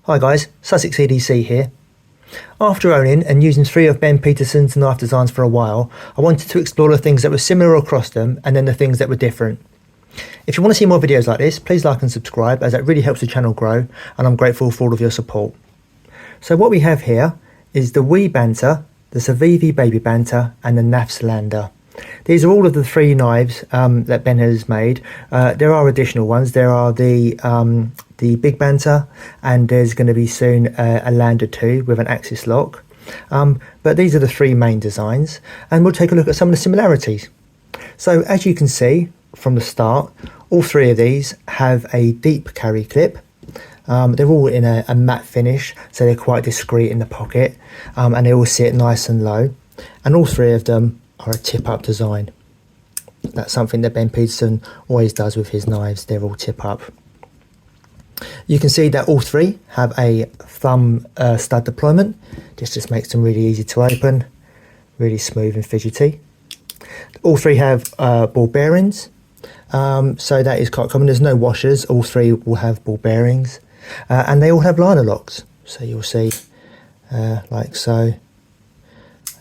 Hi guys, Sussex EDC here. After owning and using 3 of Ben Petersen's knife designs for a while, I wanted to explore the things that were similar across them and then the things that were different. If you want to see more videos like this, please like and subscribe, as that really helps the channel grow, and I'm grateful for all of your support. So what we have here is the Wee Banter, the Civivi Baby Banter and the knafs Lander. These are all of the 3 knives that Ben has made. There are additional ones. There are the Big Banter, and there's going to be soon a Lander 2 with an axis lock. But these are the 3 main designs, and we'll take a look at some of the similarities. So as you can see from the start, all 3 of these have a deep carry clip. They're all in a matte finish, so they're quite discreet in the pocket, and they all sit nice and low. And all 3 of them are a tip-up design. That's something that Ben Petersen always does with his knives. They're all tip-up. You can see that all 3 have a thumb stud deployment. This just makes them really easy to open, really smooth and fidgety. All 3 have ball bearings, so that is quite common. There's no washers. All 3 will have ball bearings, and they all have liner locks. So you'll see, like so,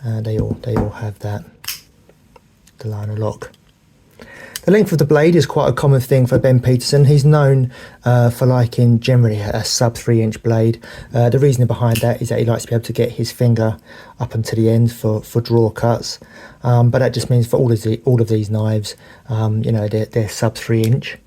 they all have that. The liner lock. The length of the blade is quite a common thing for Ben Petersen. He's known for liking generally a sub 3-inch blade. The reason behind that is that he likes to be able to get his finger up onto the end for draw cuts. But that just means for all of these knives, you know, they're sub 3-inch.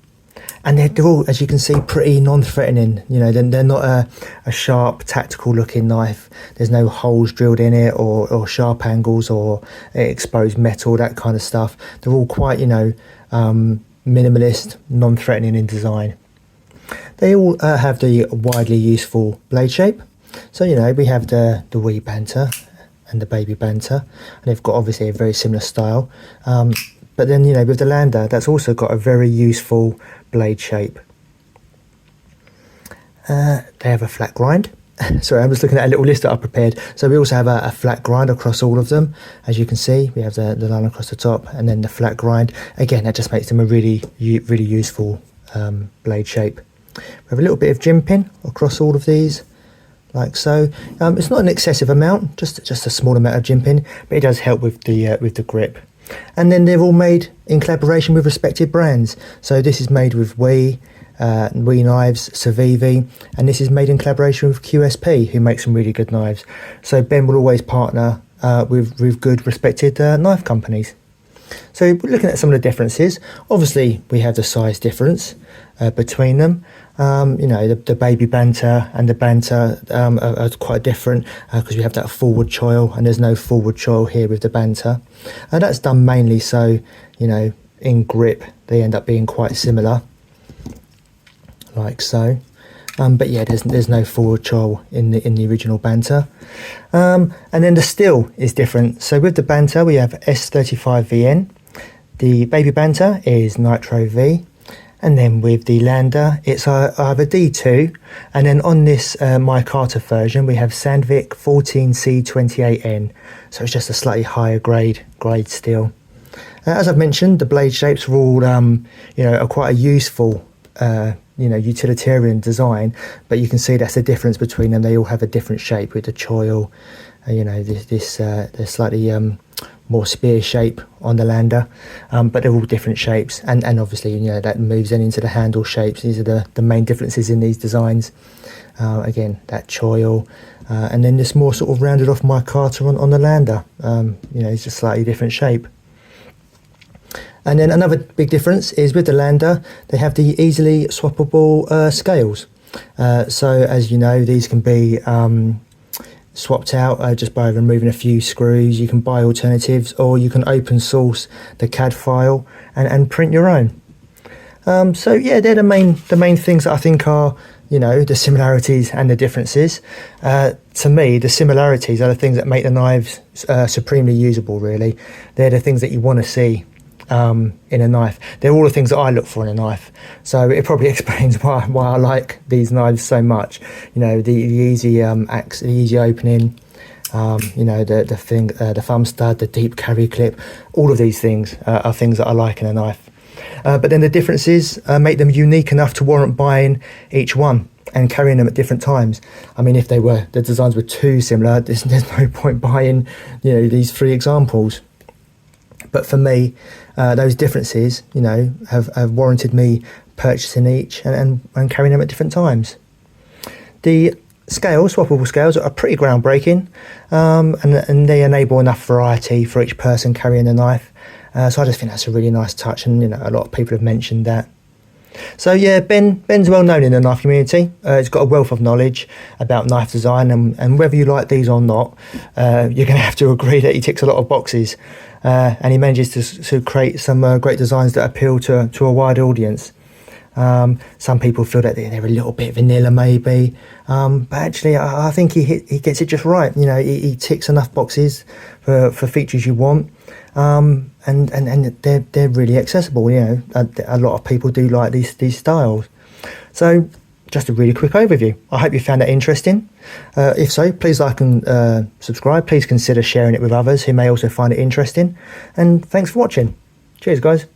And they're all, as you can see, pretty non-threatening. You know, they're not a sharp, tactical-looking knife. There's no holes drilled in it, or sharp angles, or exposed metal, that kind of stuff. They're all quite, you know, minimalist, non-threatening in design. They all have the widely useful blade shape. So, you know, we have the Wee Banter and the Baby Banter, and they've got obviously a very similar style. But then, you know, with the Lander, that's also got a very useful blade shape. They have a flat grind. Sorry, I was looking at a little list that I prepared. So we also have a flat grind across all of them. As you can see, we have the line across the top and then the flat grind. Again, that just makes them a really useful blade shape. We have a little bit of jimping across all of these, like so. It's not an excessive amount, just a small amount of jimping, but it does help with the grip. And then they're all made in collaboration with respected brands. So this is made with weknives, civivi, and this is made in collaboration with QSP, who makes some really good knives. So Ben will always partner with good respected knife companies. So we're looking at some of the differences. Obviously, we have the size difference between them. You know, the Baby Banter and the Banter are quite different because we have that forward choil, and there's no forward choil here with the Banter. And that's done mainly so, you know, in grip, they end up being quite similar, like so. But yeah, there's no forward choil in the original Banter. And then the steel is different. So with the Banter, we have S35VN. The Baby Banter is Nitro V. And then with the Lander, it's either D2, and then on this micarta version, we have Sandvik 14C28N. So it's just a slightly higher grade steel. As I've mentioned, the blade shapes are all, you know, are quite a useful, you know, utilitarian design. But you can see that's the difference between them. They all have a different shape with the choil. You know, they're slightly more spear shape on the Lander, but they're all different shapes, and obviously, you know, that moves then into the handle shapes. These are the main differences in these designs. Again, that choil, and then this more sort of rounded off micarta on the Lander. You know, it's just slightly different shape. And then another big difference is with the Lander, they have the easily swappable scales. So as you know, these can be swapped out just by removing a few screws. You can buy alternatives, or you can open source the CAD file and print your own. So yeah, they're the main things that I think are, you know, the similarities and the differences. To me, the similarities are the things that make the knives supremely usable, really. They're the things that you want to see in a knife. They're all the things that I look for in a knife. So it probably explains why I like these knives so much. You know, the easy the easy opening, you know, the thumb stud, the deep carry clip. All of these things are things that I like in a knife. But then the differences make them unique enough to warrant buying each one. and carrying them at different times. I mean, if the designs were too similar, there's no point buying, these 3 examples. But for me, those differences, have warranted me purchasing each and carrying them at different times. The scales, swappable scales, are pretty groundbreaking, and they enable enough variety for each person carrying a knife. So I just think that's a really nice touch, and a lot of people have mentioned that. So yeah, Ben's well known in the knife community. He's got a wealth of knowledge about knife design, and whether you like these or not, you're going to have to agree that he ticks a lot of boxes, and he manages to create some great designs that appeal to a wide audience. Some people feel that they're a little bit vanilla maybe, but actually I think he gets it just right. He ticks enough boxes for features you want, and they're really accessible. A lot of people do like these styles. So just a really quick overview. I hope you found that interesting. If so, please like and subscribe. Please consider sharing it with others who may also find it interesting, and thanks for watching. Cheers guys.